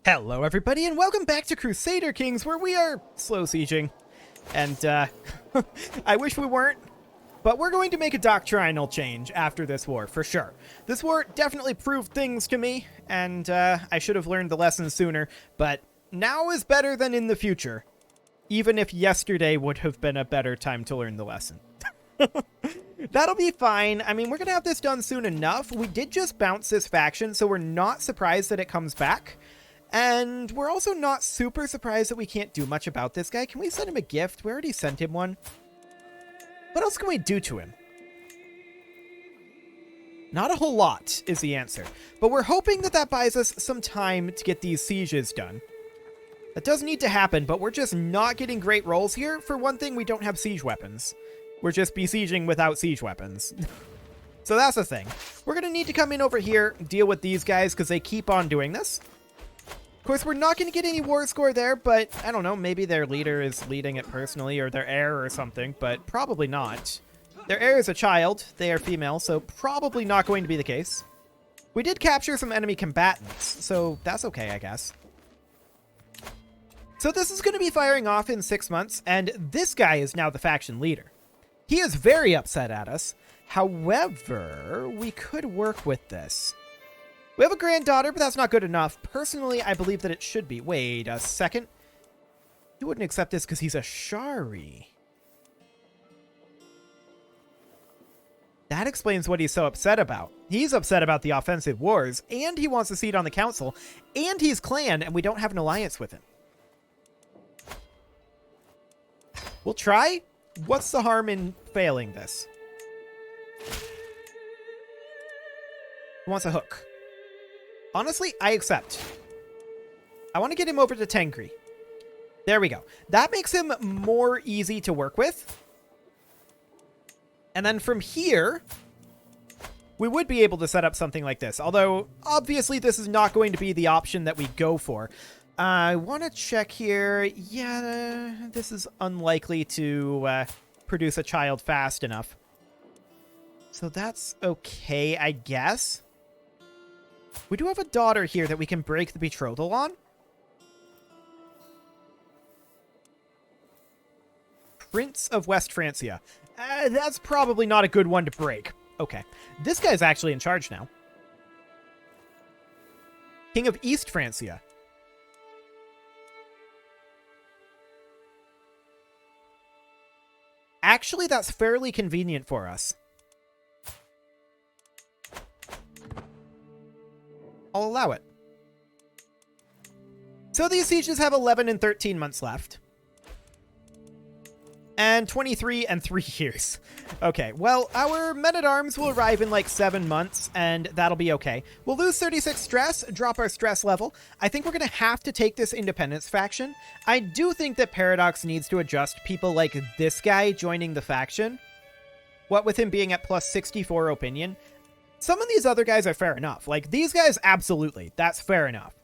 Hello everybody and welcome back to Crusader Kings, where we are slow sieging. And I wish we weren't, but we're going to make a doctrinal change after this war, for sure. This war definitely proved things to me, and I should have learned the lesson sooner, but now is better than in the future. Even if yesterday would have been a better time to learn the lesson. That'll be fine. I mean, we're going to have this done soon enough. We did just bounce this faction, so we're not surprised that it comes back. And we're also not super surprised that we can't do much about this guy. Can we send him a gift? We already sent him one. What else can we do to him? Not a whole lot is the answer. But we're hoping that that buys us some time to get these sieges done. That does need to happen, but we're just not getting great rolls here. For one thing, we don't have siege weapons. We're just besieging without siege weapons. So that's the thing. We're going to need to come in over here, deal with these guys, because they keep on doing this. Of course, we're not going to get any war score there, but I don't know, maybe their leader is leading it personally, or their heir or something, but probably not. Their heir is a child, they are female, so probably not going to be the case. We did capture some enemy combatants, so that's okay, I guess. So this is going to be firing off in 6 months, and this guy is now the faction leader. He is very upset at us. However, we could work with this. We have a granddaughter, but that's not good enough. Personally, I believe that it should be. Wait a second. He wouldn't accept this because he's a Shari. That explains what he's so upset about. He's upset about the offensive wars, and he wants a seat on the council, and he's clan, and we don't have an alliance with him. We'll try. What's the harm in failing this? He wants a hook. Honestly, I accept. I want to get him over to Tengri. There we go. That makes him more easy to work with. And then from here, we would be able to set up something like this. Although, obviously, this is not going to be the option that we go for. I want to check here. Yeah, this is unlikely to produce a child fast enough. So that's okay, I guess. We do have a daughter here that we can break the betrothal on. Prince of West Francia. That's probably not a good one to break. Okay. This guy's actually in charge now. King of East Francia. Actually, that's fairly convenient for us. I'll allow it. So these sieges have 11 and 13 months left. And 23 and 3 years. Okay, well, our men-at-arms will arrive in like 7 months, and that'll be okay. We'll lose 36 stress, drop our stress level. I think we're going to have to take this independence faction. I do think that Paradox needs to adjust people like this guy joining the faction. What with him being at plus 64 opinion. Some of these other guys are fair enough. Like, these guys, absolutely. That's fair enough.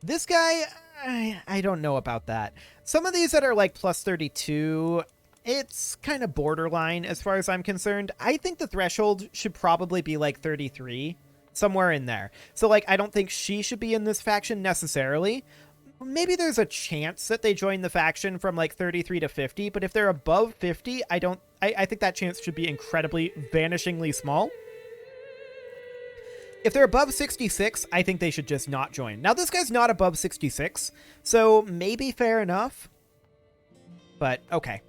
This guy, I don't know about that. Some of these that are like plus 32... it's kind of borderline as far as I'm concerned. I think the threshold should probably be like 33, somewhere in there. So like, I don't think she should be in this faction necessarily. Maybe there's a chance that they join the faction from like 33 to 50, but if they're above 50, I think that chance should be incredibly, vanishingly small. If they're above 66, I think they should just not join. Now, this guy's not above 66, so maybe fair enough. But, okay.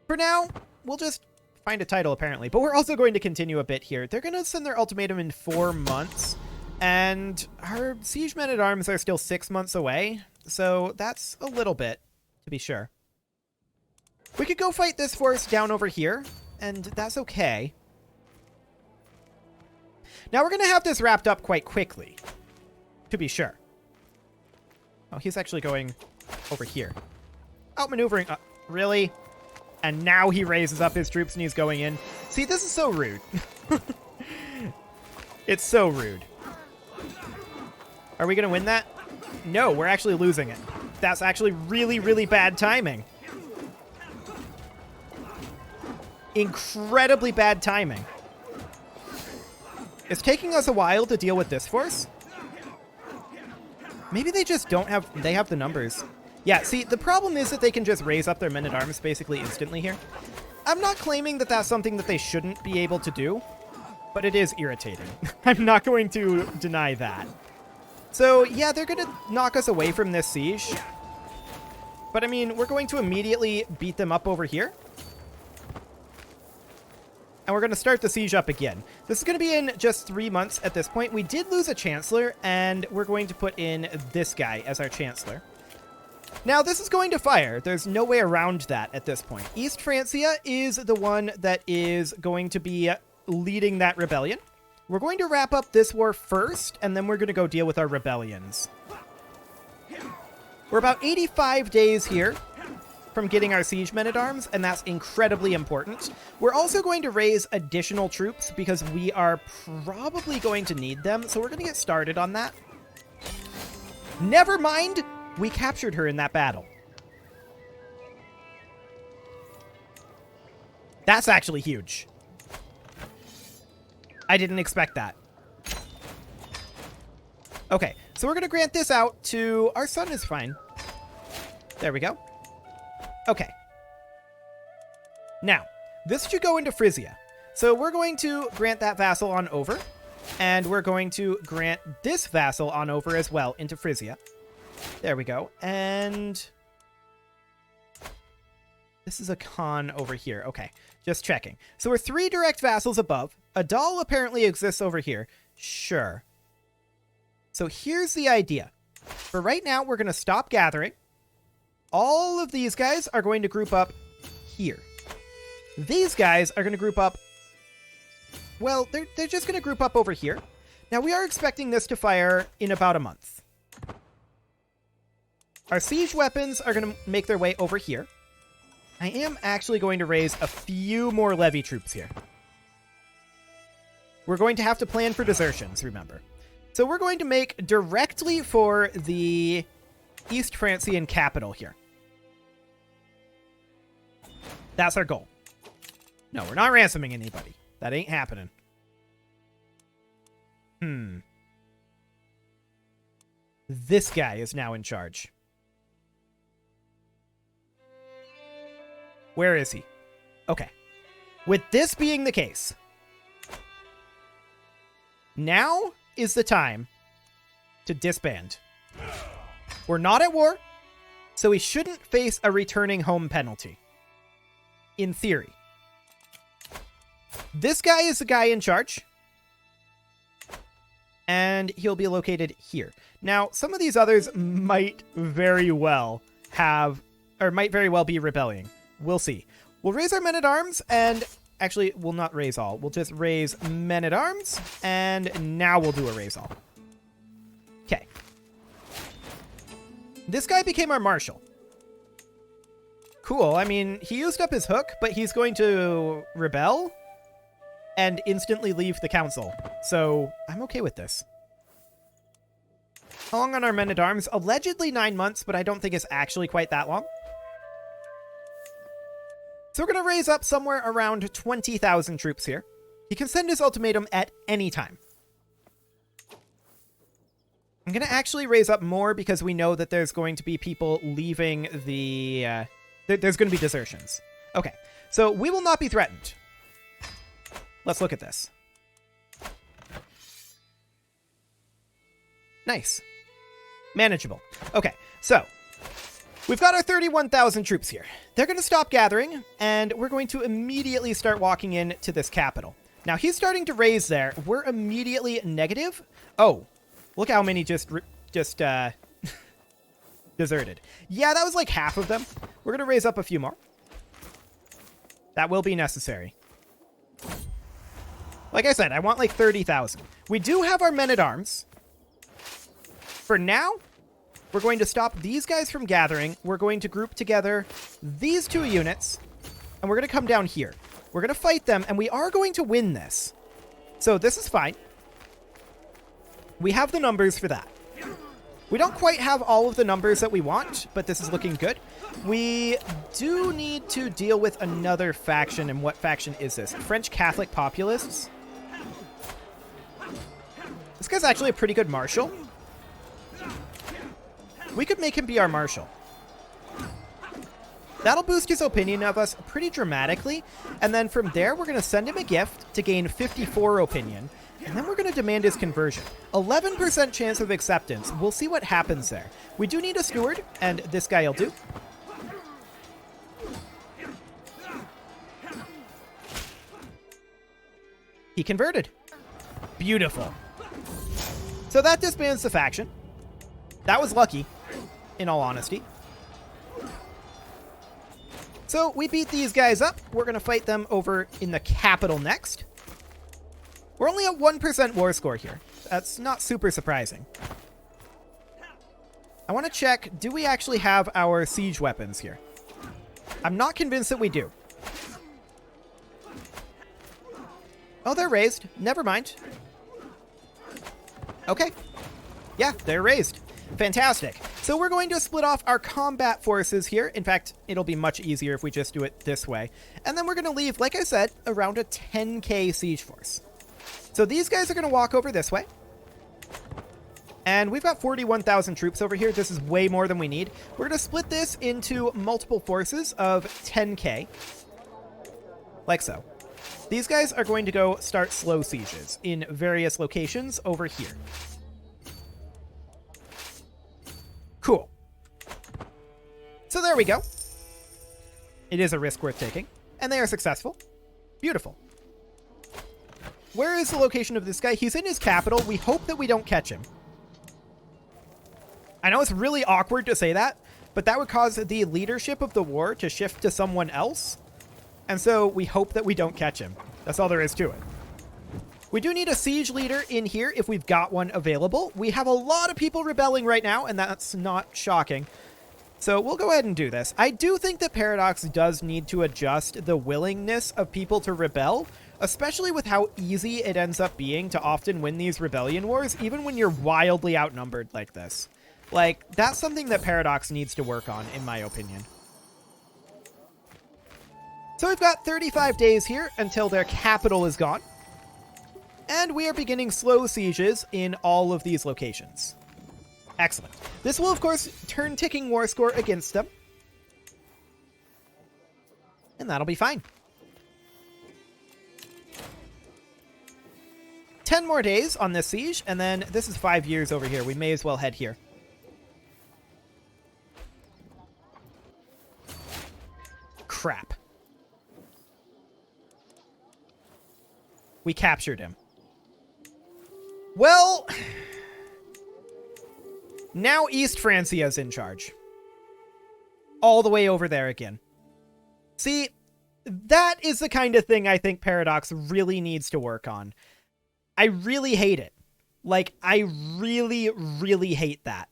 For now, we'll just find a title, apparently. But we're also going to continue a bit here. They're going to send their ultimatum in 4 months. And our siege men-at-arms are still 6 months away. So that's a little bit, to be sure. We could go fight this force down over here. And that's okay. Now we're going to have this wrapped up quite quickly. To be sure. Oh, he's actually going over here. Outmaneuvering. Really? And now he raises up his troops and he's going in. See, this is so rude. It's so rude. Are we going to win that? No, we're actually losing it. That's actually really, really bad timing. Incredibly bad timing. It's taking us a while to deal with this force. Maybe they just don't have... They have the numbers. Yeah, see, the problem is that they can just raise up their men-at-arms basically instantly here. I'm not claiming that that's something that they shouldn't be able to do, but it is irritating. I'm not going to deny that. So, yeah, they're going to knock us away from this siege. But, I mean, we're going to immediately beat them up over here. And we're going to start the siege up again. This is going to be in just 3 months at this point. We did lose a chancellor, and we're going to put in this guy as our chancellor. Now, this is going to fire. There's no way around that at this point. East Francia is the one that is going to be leading that rebellion. We're going to wrap up this war first, and then we're going to go deal with our rebellions. We're about 85 days here from getting our siege men-at-arms, and that's incredibly important. We're also going to raise additional troops because we are probably going to need them, so we're going to get started on that. Never mind, we captured her in that battle. That's actually huge. I didn't expect that. Okay, so we're going to grant this out to... Our son is fine. There we go. Okay. Now, this should go into Frisia. So we're going to grant that vassal on over. And we're going to grant this vassal on over as well into Frisia. There we go. And... this is a Khan over here. Okay, just checking. So we're 3 direct vassals above. Adal apparently exists over here. Sure. So here's the idea. For right now, we're going to stop gathering. All of these guys are going to group up here. These guys are going to group up... well, they're just going to group up over here. Now, we are expecting this to fire in about a month. Our siege weapons are going to make their way over here. I am actually going to raise a few more levy troops here. We're going to have to plan for desertions, remember. So we're going to make directly for the East Francian capital here. That's our goal. No, we're not ransoming anybody. That ain't happening. This guy is now in charge. Where is he? Okay. With this being the case, now is the time to disband. We're not at war, so we shouldn't face a returning home penalty. In theory. This guy is the guy in charge. And he'll be located here. Now, some of these others might very well have, or might very well be rebelling. We'll see. We'll raise our men-at-arms, and actually, we'll not raise all. We'll just raise men-at-arms, and now we'll do a raise all. Okay. This guy became our marshal. Cool. I mean, he used up his hook, but he's going to rebel and instantly leave the council. So I'm okay with this. How long on our men-at-arms? Allegedly 9 months, but I don't think it's actually quite that long. So we're going to raise up somewhere around 20,000 troops here. He can send his ultimatum at any time. I'm going to actually raise up more because we know that there's going to be people leaving the... there's going to be desertions. Okay, so we will not be threatened. Let's look at this. Nice. Manageable. Okay, so we've got our 31,000 troops here. They're going to stop gathering, and we're going to immediately start walking into this capital. Now, he's starting to raise there. We're immediately negative. Oh, look how many just deserted. Yeah, that was like half of them. We're going to raise up a few more. That will be necessary. Like I said, I want like 30,000. We do have our men-at-arms. For now, we're going to stop these guys from gathering. We're going to group together these 2 units, and we're going to come down here. We're going to fight them, and we are going to win this. So this is fine. We have the numbers for that. We don't quite have all of the numbers that we want, but this is looking good. We do need to deal with another faction, and what faction is this? French Catholic Populists. This guy's actually a pretty good marshal. we could make him be our marshal. That'll boost his opinion of us pretty dramatically, and then from there, we're going to send him a gift to gain 54 opinion, and then we're going to demand his conversion. 11% chance of acceptance. We'll see what happens there. We do need a steward, and this guy will do. He converted. Beautiful. So that disbands the faction. That was lucky, in all honesty. So we beat these guys up. We're going to fight them over in the capital next. We're only at 1% war score here. That's not super surprising. I want to check, do we actually have our siege weapons here? I'm not convinced that we do. Oh, they're raised. Never mind. Okay. Yeah, they're raised. Fantastic. So we're going to split off our combat forces here. In fact, it'll be much easier if we just do it this way. And then we're going to leave, like I said, around a 10k siege force. So these guys are going to walk over this way. And we've got 41,000 troops over here. This is way more than we need. We're going to split this into multiple forces of 10k. Like so. These guys are going to go start slow sieges in various locations over here. Cool. So there we go. It is a risk worth taking. And they are successful. Beautiful. Where is the location of this guy? He's in his capital. We hope that we don't catch him. I know it's really awkward to say that, but that would cause the leadership of the war to shift to someone else. And so we hope that we don't catch him. That's all there is to it. We do need a siege leader in here if we've got one available. We have a lot of people rebelling right now, and that's not shocking. So we'll go ahead and do this. I do think that Paradox does need to adjust the willingness of people to rebel, especially with how easy it ends up being to often win these rebellion wars, even when you're wildly outnumbered like this. Like, that's something that Paradox needs to work on, in my opinion. So we've got 35 days here until their capital is gone. And we are beginning slow sieges in all of these locations. Excellent. This will, of course, turn ticking war score against them. And that'll be fine. 10 more days on this siege, and then this is 5 years over here. We may as well head here. Crap. We captured him. Well, now East Francia's in charge. All the way over there again. See, that is the kind of thing I think Paradox really needs to work on. I really hate it. Like, I really, really hate that.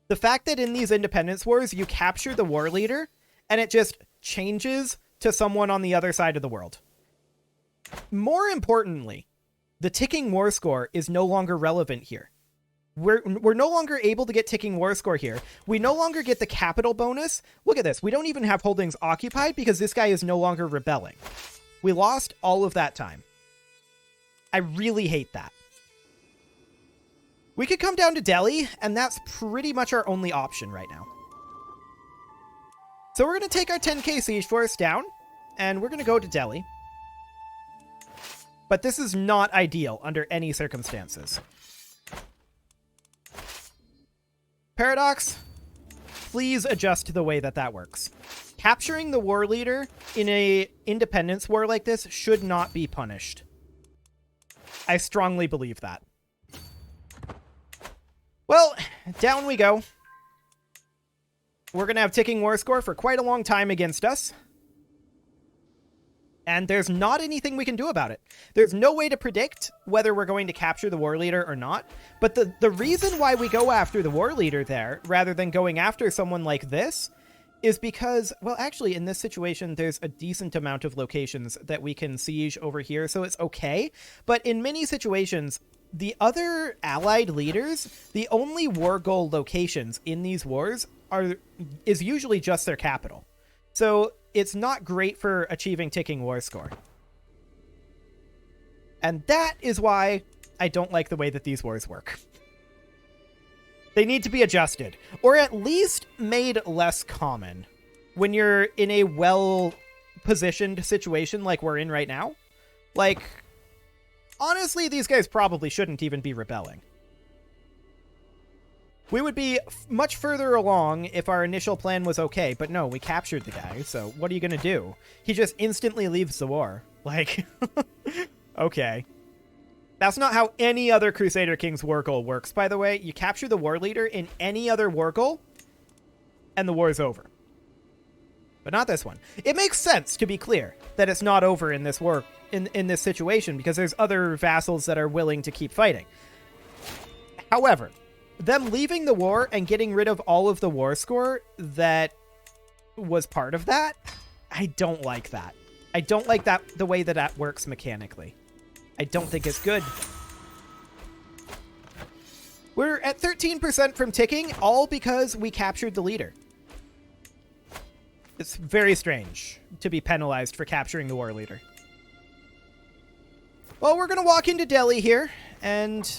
The fact that in these independence wars, you capture the war leader, and it just changes to someone on the other side of the world. More importantly, the ticking war score is no longer relevant here. We're no longer able to get ticking war score here. We no longer get the capital bonus. Look at this. We don't even have holdings occupied because this guy is no longer rebelling. We lost all of that time. I really hate that. We could come down to Delhi, and that's pretty much our only option right now. So we're going to take our 10k siege force down, and we're going to go to Delhi. But this is not ideal under any circumstances. Paradox, please adjust to the way that that works. Capturing the war leader in a independence war like this should not be punished. I strongly believe that. Well, down we go. We're going to have ticking war score for quite a long time against us. And there's not anything we can do about it. There's no way to predict whether we're going to capture the war leader or not. But the reason why we go after the war leader there, rather than going after someone like this, is because, well, actually, in this situation, there's a decent amount of locations that we can siege over here, so it's okay. But in many situations, the other allied leaders, the only war goal locations in these wars is usually just their capital. So it's not great for achieving ticking war score. And that is why I don't like the way that these wars work. They need to be adjusted, or at least made less common when you're in a well-positioned situation like we're in right now. Like, honestly, these guys probably shouldn't even be rebelling. We would be much further along if our initial plan was okay, but no, we captured the guy, so what are you gonna do? He just instantly leaves the war. Like, okay. That's not how any other Crusader King's war goal works, by the way. You capture the war leader in any other war goal, and the war's over. But not this one. It makes sense, to be clear, that it's not over in this war, in this situation, because there's other vassals that are willing to keep fighting. However, them leaving the war and getting rid of all of the war score that was part of that, I don't like that. I don't like that the way that that works mechanically. I don't think it's good. We're at 13% from ticking, all because we captured the leader. It's very strange to be penalized for capturing the war leader. Well, we're going to walk into Delhi here, and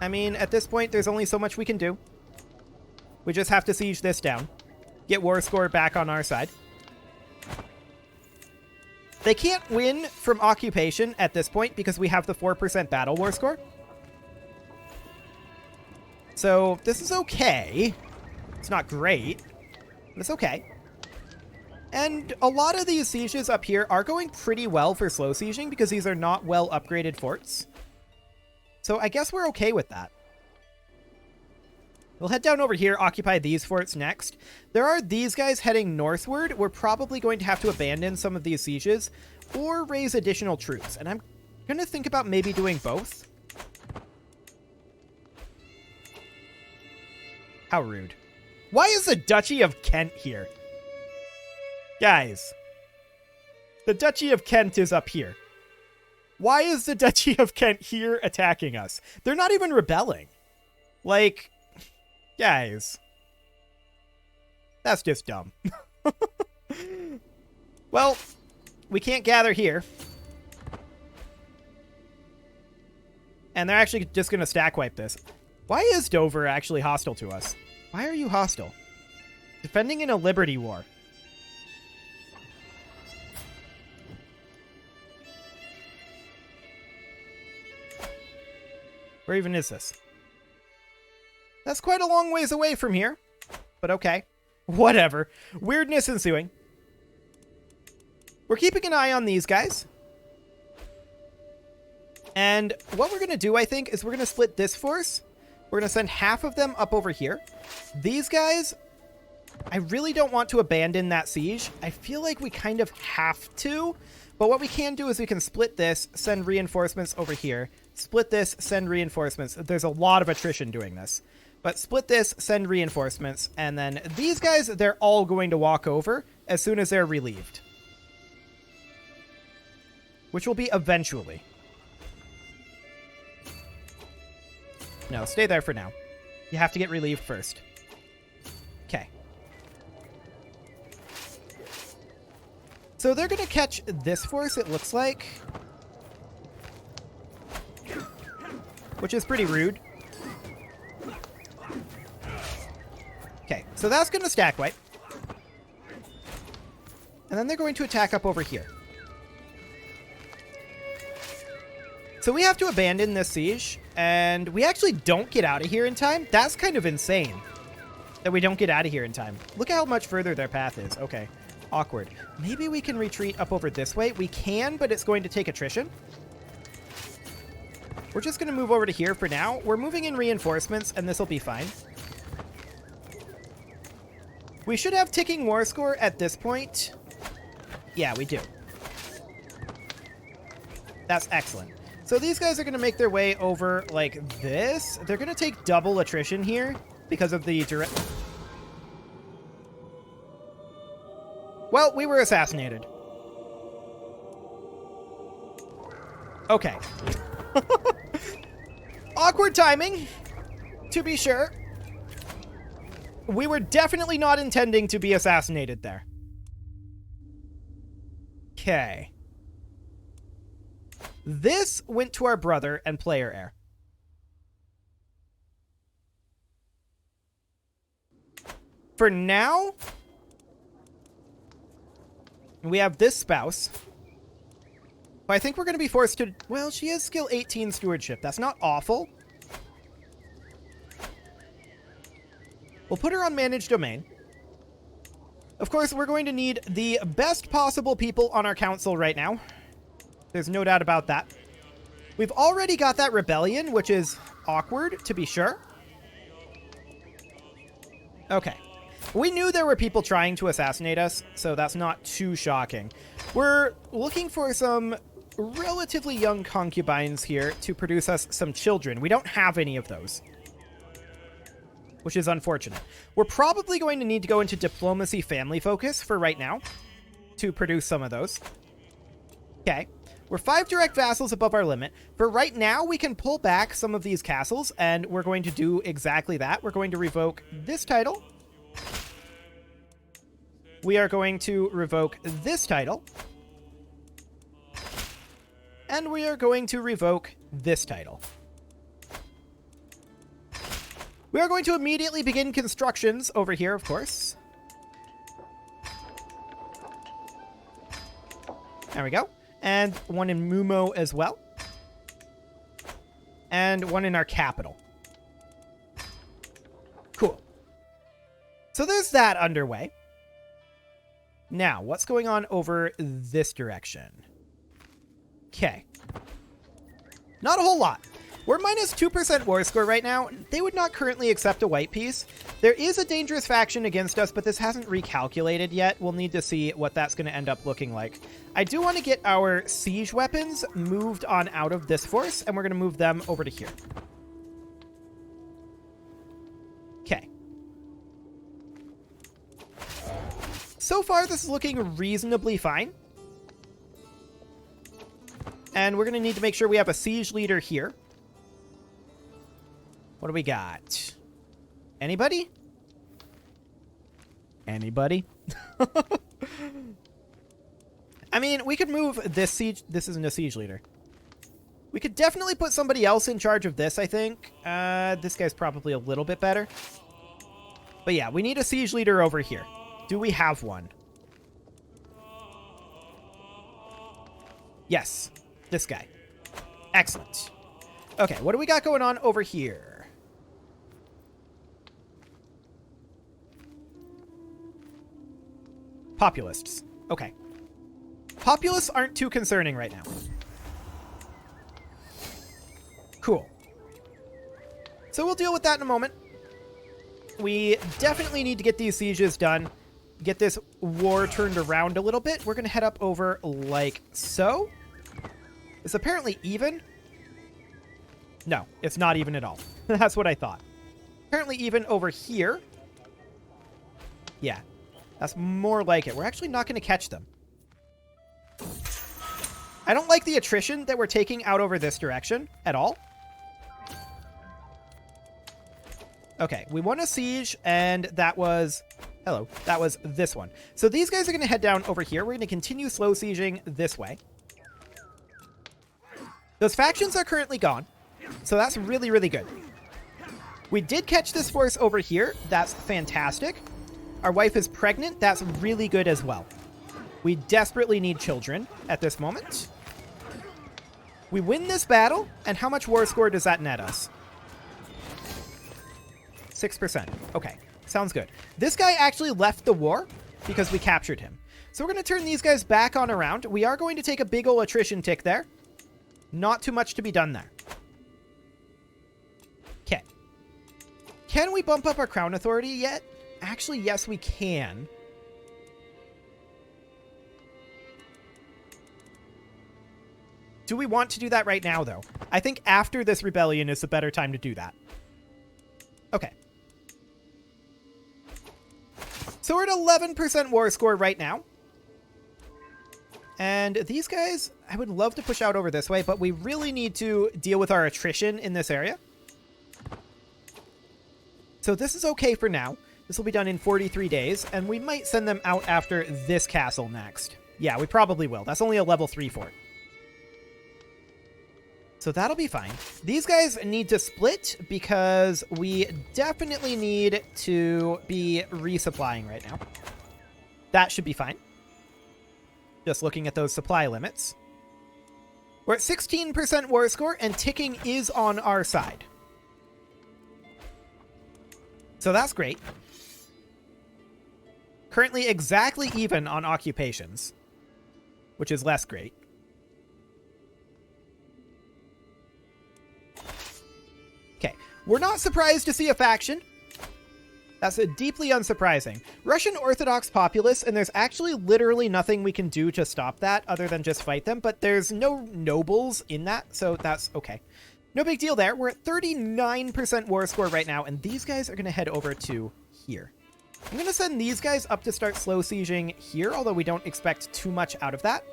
I mean, at this point, there's only so much we can do. We just have to siege this down. Get war score back on our side. They can't win from occupation at this point because we have the 4% battle war score. So this is okay. It's not great, but it's okay. And a lot of these sieges up here are going pretty well for slow sieging because these are not well upgraded forts. So I guess we're okay with that. We'll head down over here, occupy these forts next. There are these guys heading northward. We're probably going to have to abandon some of these sieges or raise additional troops. And I'm going to think about maybe doing both. How rude. Why is the Duchy of Kent here? Guys, the Duchy of Kent is up here. Why is the Duchy of Kent here attacking us? They're not even rebelling. Like, guys, that's just dumb. Well, we can't gather here. And they're actually just going to stack wipe this. Why is Dover actually hostile to us? Why are you hostile? Defending in a liberty war. Where even is this? That's quite a long ways away from here. But okay. Whatever. Weirdness ensuing. We're keeping an eye on these guys. And what we're going to do, I think, is we're going to split this force. We're going to send half of them up over here. These guys, I really don't want to abandon that siege. I feel like we kind of have to. But what we can do is we can split this, send reinforcements over here. Split this, send reinforcements. There's a lot of attrition doing this. But split this, send reinforcements. And then these guys, they're all going to walk over as soon as they're relieved. Which will be eventually. No, stay there for now. You have to get relieved first. Okay. So they're going to catch this force, it looks like. Which is pretty rude. Okay, so that's going to stack wipe. And then they're going to attack up over here. So we have to abandon this siege, and we actually don't get out of here in time. That's kind of insane that we don't get out of here in time. Look at how much further their path is. Okay, awkward. Maybe we can retreat up over this way. We can, but it's going to take attrition. We're just going to move over to here for now. We're moving in reinforcements, and this will be fine. We should have ticking war score at this point. Yeah, we do. That's excellent. So these guys are going to make their way over like this. They're going to take double attrition here because of the direct... Well, we were assassinated. Okay. Awkward timing, to be sure. We were definitely not intending to be assassinated there. Okay. This went to our brother and player heir. For now, we have this spouse. But I think we're going to be forced to... Well, she has skill 18 stewardship. That's not awful. We'll put her on managed domain. Of course, we're going to need the best possible people on our council right now. There's no doubt about that. We've already got that rebellion, which is awkward, to be sure. Okay. We knew there were people trying to assassinate us, so that's not too shocking. We're looking for some relatively young concubines here to produce us some children. We don't have any of those, which is unfortunate. We're probably going to need to go into diplomacy family focus for right now to produce some of those. Okay. We're 5 direct vassals above our limit. For right now, we can pull back some of these castles, and we're going to do exactly that. We're going to revoke this title. We are going to revoke this title. And we are going to revoke this title. We are going to immediately begin constructions over here, of course. There we go. And one in Mumo as well. And one in our capital. Cool. So there's that underway. Now, what's going on over this direction? Okay. Not a whole lot. We're minus 2% war score right now. They would not currently accept a white piece. There is a dangerous faction against us, but this hasn't recalculated yet. We'll need to see what that's going to end up looking like. I do want to get our siege weapons moved on out of this force, and we're going to move them over to here. Okay. So far, this is looking reasonably fine. And we're going to need to make sure we have a siege leader here. What do we got? Anybody? Anybody? I mean, we could move this siege. This isn't a siege leader. We could definitely put somebody else in charge of this, I think. This guy's probably a little bit better. But yeah, we need a siege leader over here. Do we have one? Yes, this guy. Excellent. Okay, what do we got going on over here? Populists. Okay. Populists aren't too concerning right now. Cool. So we'll deal with that in a moment. We definitely need to get these sieges done. Get this war turned around a little bit. We're going to head up over like so. It's apparently even. No, it's not even at all. That's what I thought. Apparently even over here. Yeah, that's more like it. We're actually not going to catch them. I don't like the attrition that we're taking out over this direction at all. Okay, we won a siege, and that was... Hello. That was this one. So these guys are going to head down over here. We're going to continue slow sieging this way. Those factions are currently gone. So that's really, really good. We did catch this force over here. That's fantastic. Our wife is pregnant. That's really good as well. We desperately need children at this moment. We win this battle. And how much war score does that net us? 6%. Okay. Sounds good. This guy actually left the war because we captured him. So we're going to turn these guys back on around. We are going to take a big ol' attrition tick there. Not too much to be done there. Okay. Can we bump up our crown authority yet? Actually, yes, we can. Do we want to do that right now, though? I think after this rebellion is a better time to do that. Okay. So we're at 11% war score right now. And these guys, I would love to push out over this way, but we really need to deal with our attrition in this area. So this is okay for now. This will be done in 43 days, and we might send them out after this castle next. Yeah, we probably will. That's only a level 3 fort. So that'll be fine. These guys need to split because we definitely need to be resupplying right now. That should be fine. Just looking at those supply limits. We're at 16% war score, and ticking is on our side. So that's great. Currently exactly even on occupations, which is less great. Okay, we're not surprised to see a faction. That's deeply unsurprising. Russian Orthodox populace, and there's actually literally nothing we can do to stop that other than just fight them, but there's no nobles in that, so that's okay. No big deal there. We're at 39% war score right now, and these guys are going to head over to here. I'm going to send these guys up to start slow sieging here, although we don't expect too much out of that.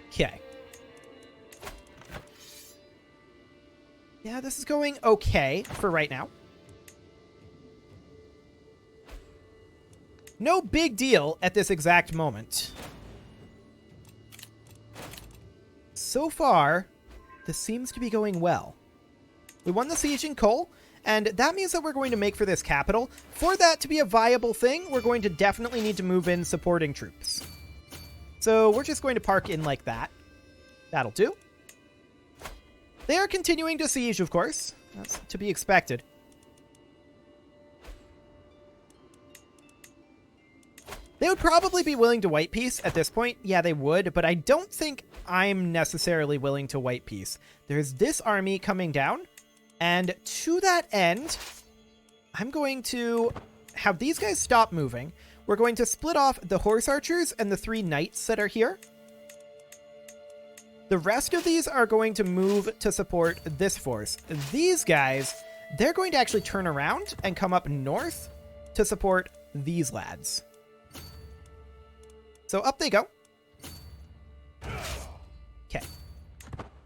Okay. Yeah, this is going okay for right now. No big deal at this exact moment. So far, this seems to be going well. We won the siege in Cole, and that means that we're going to make for this capital. For that to be a viable thing, we're going to definitely need to move in supporting troops. So we're just going to park in like that. That'll do. They are continuing to siege, of course. That's to be expected. They would probably be willing to white peace at this point. Yeah, they would, but I don't think I'm necessarily willing to white peace. There's this army coming down, and to that end, I'm going to have these guys stop moving. We're going to split off the horse archers and the 3 knights that are here. The rest of these are going to move to support this force. These guys, they're going to actually turn around and come up north to support these lads. So up they go. Okay.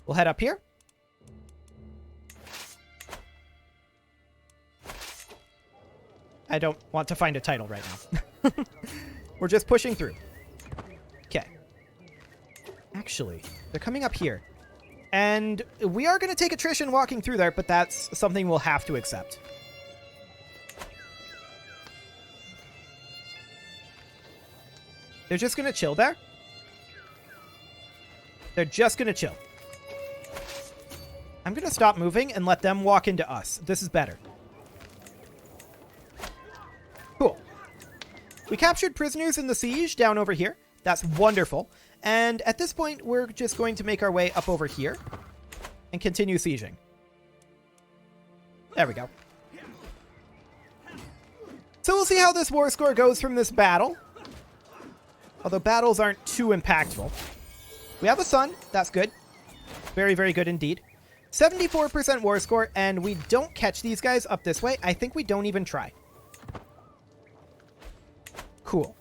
We'll head up here. I don't want to find a title right now. We're just pushing through. Okay. Actually, they're coming up here. And we are going to take attrition walking through there, but that's something we'll have to accept. They're just going to chill there. They're just going to chill. I'm going to stop moving and let them walk into us. This is better. Cool. We captured prisoners in the siege down over here. That's wonderful. And at this point, we're just going to make our way up over here and continue sieging. There we go. So we'll see how this war score goes from this battle. Although battles aren't too impactful. We have a sun. That's good. Very, very good indeed. 74% war score, and we don't catch these guys up this way. I think we don't even try. Cool.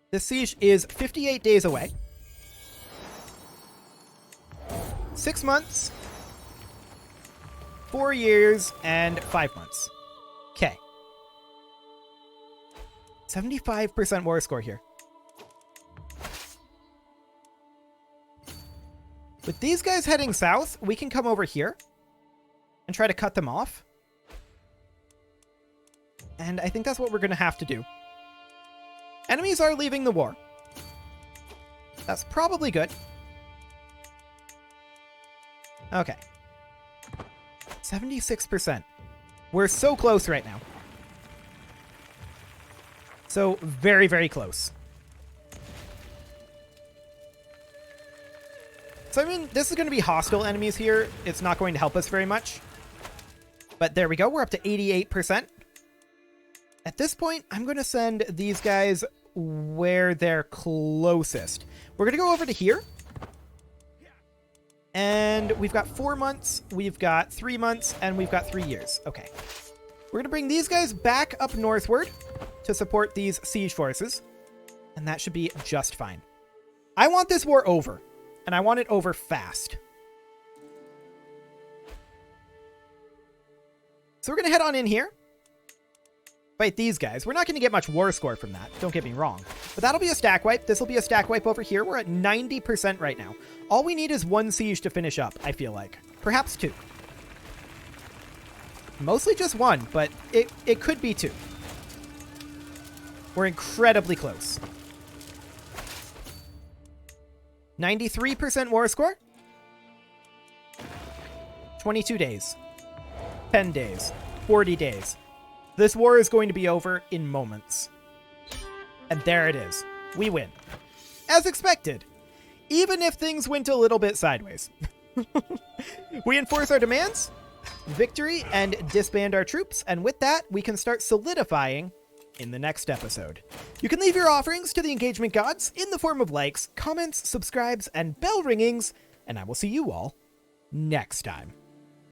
This siege is 58 days away. 6 months, 4 years, and 5 months. Okay. 75% war score here. With these guys heading south, we can come over here and try to cut them off. And I think that's what we're going to have to do. Enemies are leaving the war. That's probably good. Okay. 76%. We're so close right now. So very, very close. So, I mean, this is going to be hostile enemies here. It's not going to help us very much. But there we go. We're up to 88%. At this point, I'm going to send these guys where they're closest. We're going to go over to here. And we've got 4 months, we've got 3 months, and we've got 3 years. Okay. We're going to bring these guys back up northward to support these siege forces. And that should be just fine. I want this war over. And I want it over fast. So we're going to head on in here. fight these guys. We're not going to get much war score from that, don't get me wrong. But that'll be a stack wipe. This will be a stack wipe over here. We're at 90% right now. All we need is 1 siege to finish up, I feel like. Perhaps 2. Mostly just 1, but it could be 2. We're incredibly close. 93% war score. 22 days. 10 days. 40 days. This war is going to be over in moments. And there it is. We win. As expected. Even if things went a little bit sideways. We enforce our demands, victory, and disband our troops. And with that, we can start solidifying in the next episode. You can leave your offerings to the engagement gods in the form of likes, comments, subscribes, and bell ringings. And I will see you all next time.